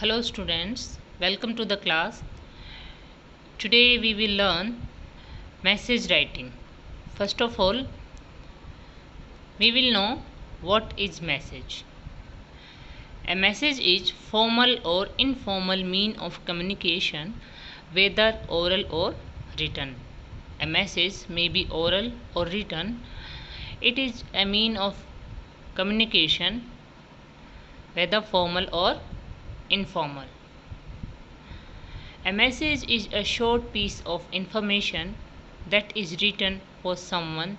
Hello students, welcome to the class. Today we will learn message writing. First of all, we will know what is message. A message is formal or informal mean of communication, whether oral or written. A message may be oral or written. It is a mean of communication, whether formal or informal. A message is a short piece of information that is written for someone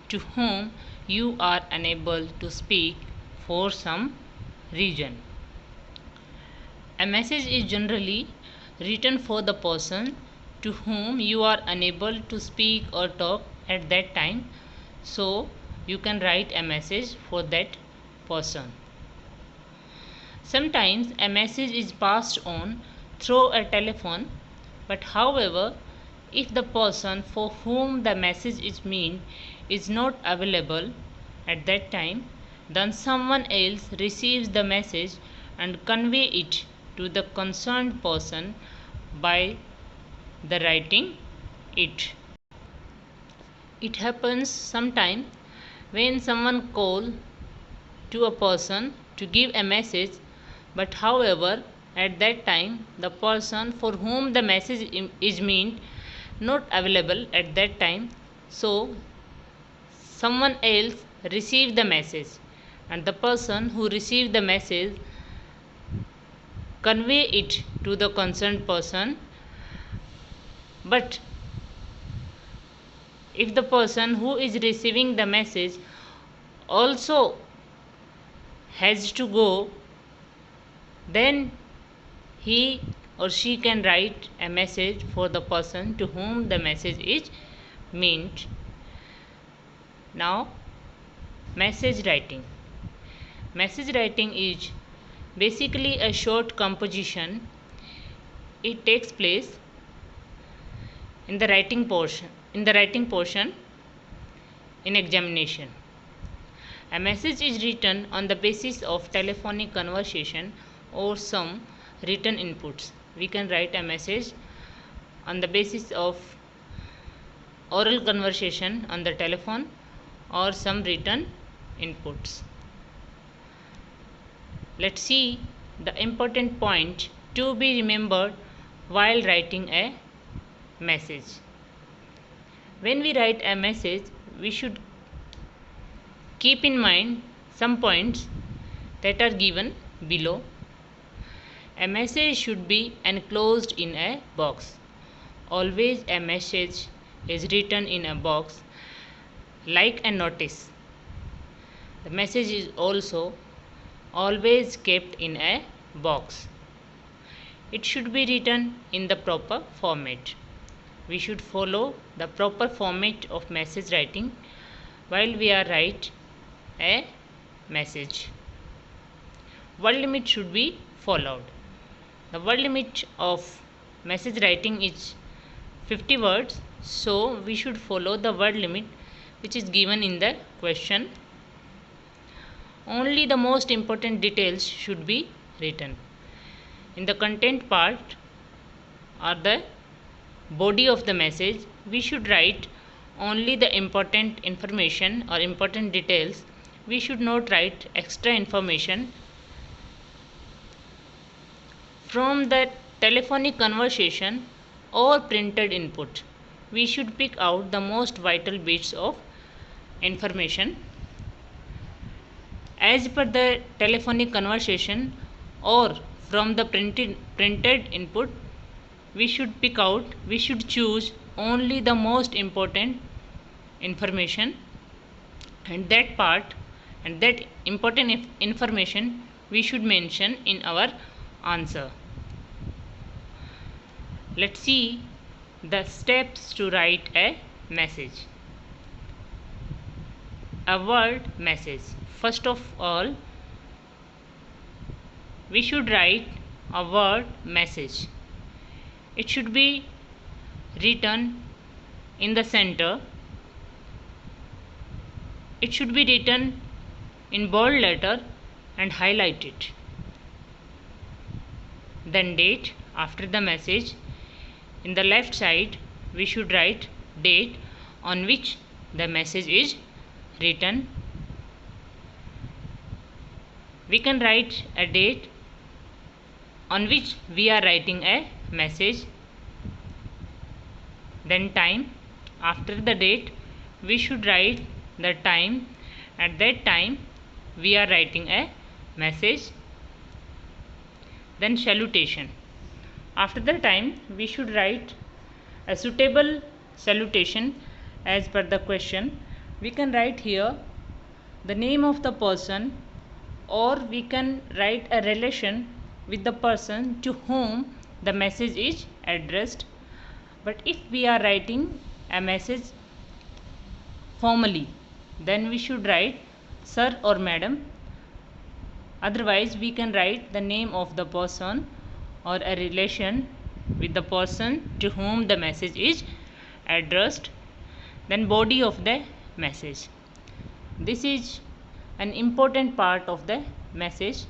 to whom you are unable to speak for some reason. A message is generally written for the person to whom you are unable to speak or talk at that time, so you can write a message for that person. Sometimes a message is passed on through a telephone, but however, if the person for whom the message is meant is not available at that time, then someone else receives the message and convey it to the concerned person by the writing it. It happens sometime when someone calls to a person to give a message, but however at that time the person for whom the message is meant not available at that time, so someone else received the message and the person who received the message convey it to the concerned person. But if the person who is receiving the message also has to go, then he or she can write a message for the person to whom the message is meant. Now, message writing. Message writing is basically a short composition. It takes place in the writing portion in examination. A message is written on the basis of telephonic conversation or some written inputs. We can write a message on the basis of oral conversation on the telephone or some written inputs. Let's see the important point to be remembered while writing a message. When we write a message, we should keep in mind some points that are given below. A message should be enclosed in a box. Always a message is written in a box like a notice. The message is also always kept in a box. It should be written in the proper format. We should follow the proper format of message writing while we are write a message. Word limit should be followed. The word limit of message writing is 50 words, so we should follow the word limit which is given in the question. Only the most important details should be written. In the content part or the body of the message, we should write only the important information or important details. We should not write extra information from the telephonic conversation or printed input. We should pick out the most vital bits of information. As per the telephonic conversation or from the printed input, we should choose only the most important information, and that part and that important information we should mention in our answer. Let's see the steps to write a message. A word message. First of all, we should write a word message. It should be written in the center. It should be written in bold letter and highlighted. then date after the message. In the left side we should write date on which the message is written. We can write a date on which we are writing a message, then time. After the date we should write the time at that time we are writing a message, then salutation. After the time we should write a suitable salutation as per the question. We can write here the name of the person, or we can write a relation with the person to whom the message is addressed. But if we are writing a message formally, then we should write sir or madam. Otherwise we can write the name of the person or a relation with the person to whom the message is addressed. Then body of the message. This is an important part of the message.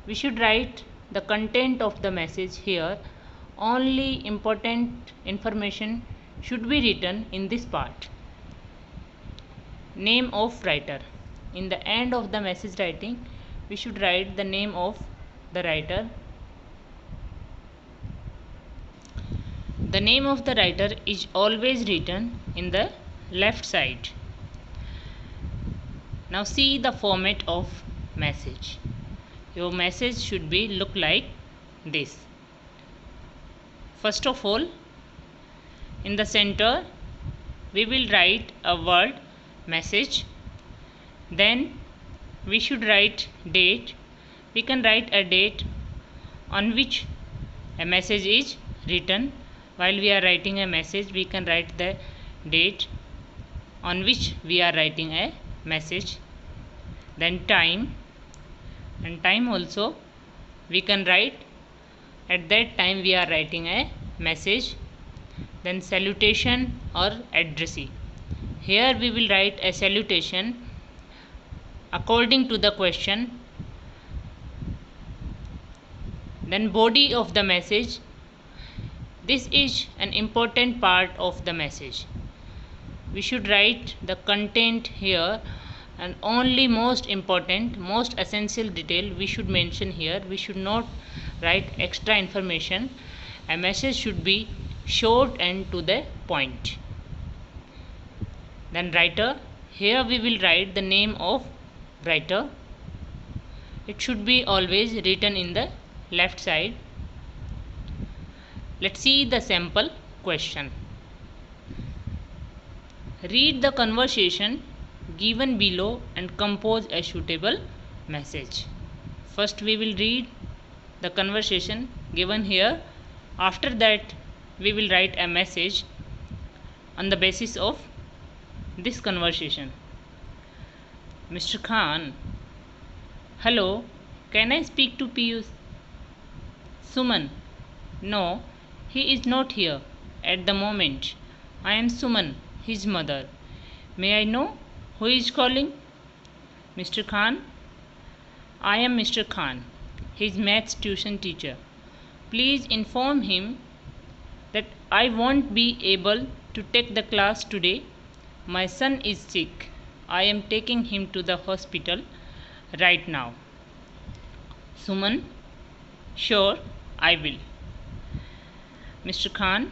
We should write the content of the message here. Only important information should be written in this part. Name of writer. In the end of the message writing we should write the name of the writer. The name of the writer is always written in the left side. Now see the format of message. Your message should be look like this. First of all, in the center we will write a word message. Then we should write date. We can write a date on which a message is written. While we are writing a message, we can write the date on which we are writing a message. Then time, and time also we can write at that time we are writing a message. Then salutation or addressee. Here we will write a salutation according to the question. Then body of the message. This is an important part of the message. We should write the content here, and only most important, most essential detail we should mention here. We should not write extra information. A message should be short and to the point. Then writer. Here we will write the name of writer. It should be always written in the left side. Let's see the sample question. Read the conversation given below and compose a suitable message. First we will read the conversation given here. After that we will write a message on the basis of this conversation. Mr. Khan. Hello, can I speak to Piyush? Suman. No, he is not here at the moment. I am Suman, his mother. May I know who is calling? Mr. Khan. I am Mr. Khan, his maths tuition teacher. Please inform him that I won't be able to take the class today. My son is sick. I am taking him to the hospital right now. Suman. Sure, I will. Mr. Khan.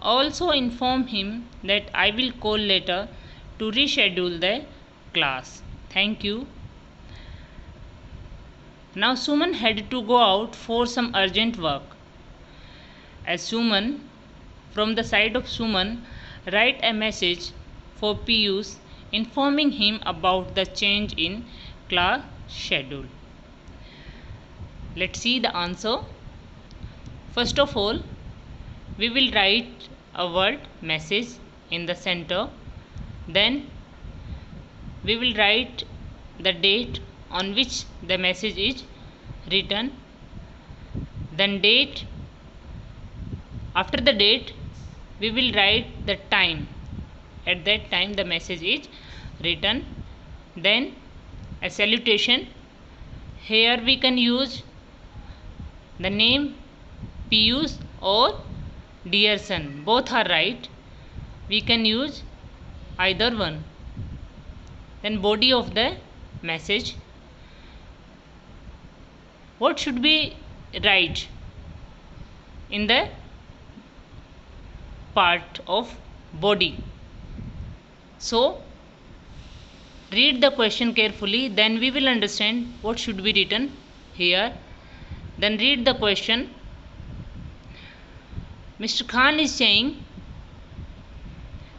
Also inform him that I will call later to reschedule the class. Thank you. Now Suman had to go out for some urgent work. As Suman, from the side of Suman, write a message for Piyush informing him about the change in class schedule. Let's see the answer. First of all, we will write a word message in the center. Then we will write the date on which the message is written. Then date. After the date we will write the time. At that time the message is written. Then a salutation. Here we can use The name Piyush or dear son, both are right. We can use either one. Then body of the message. What should we write in the part of body? So read the question carefully, then we will understand what should be written here. Then read the question. Mr. Khan is saying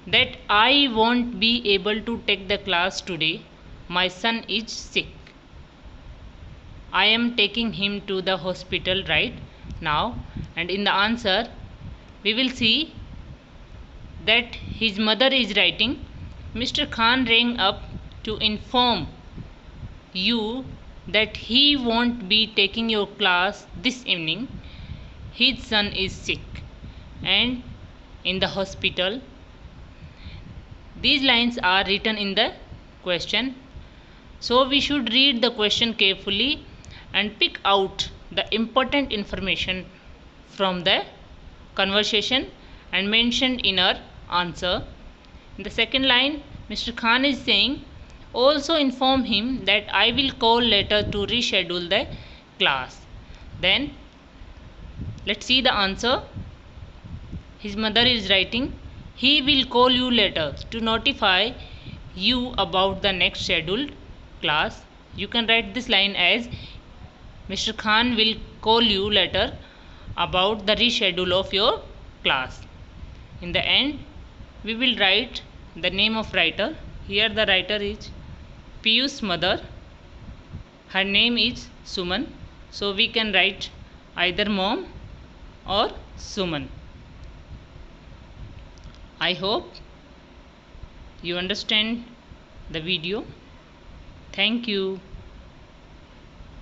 that I won't be able to take the class today. My son is sick. I am taking him to the hospital right now. And in the answer, we will see that his mother is writing, Mr. Khan rang up to inform you that he won't be taking your class this evening. His son is sick and in the hospital. These lines are written in the question. So we should read the question carefully and pick out the important information from the conversation and mentioned in our answer. In the second line, Mr. Khan is saying, also inform him that I will call later to reschedule the class. Then let's see the answer. His mother is writing, he will call you later to notify you about the next scheduled class. You can write this line as, Mr. Khan will call you later about the reschedule of your class. In the end, we will write the name of writer. Here the writer is Piyush's mother. Her name is Suman. So we can write either mom or Suman. I hope you understand the video. Thank you.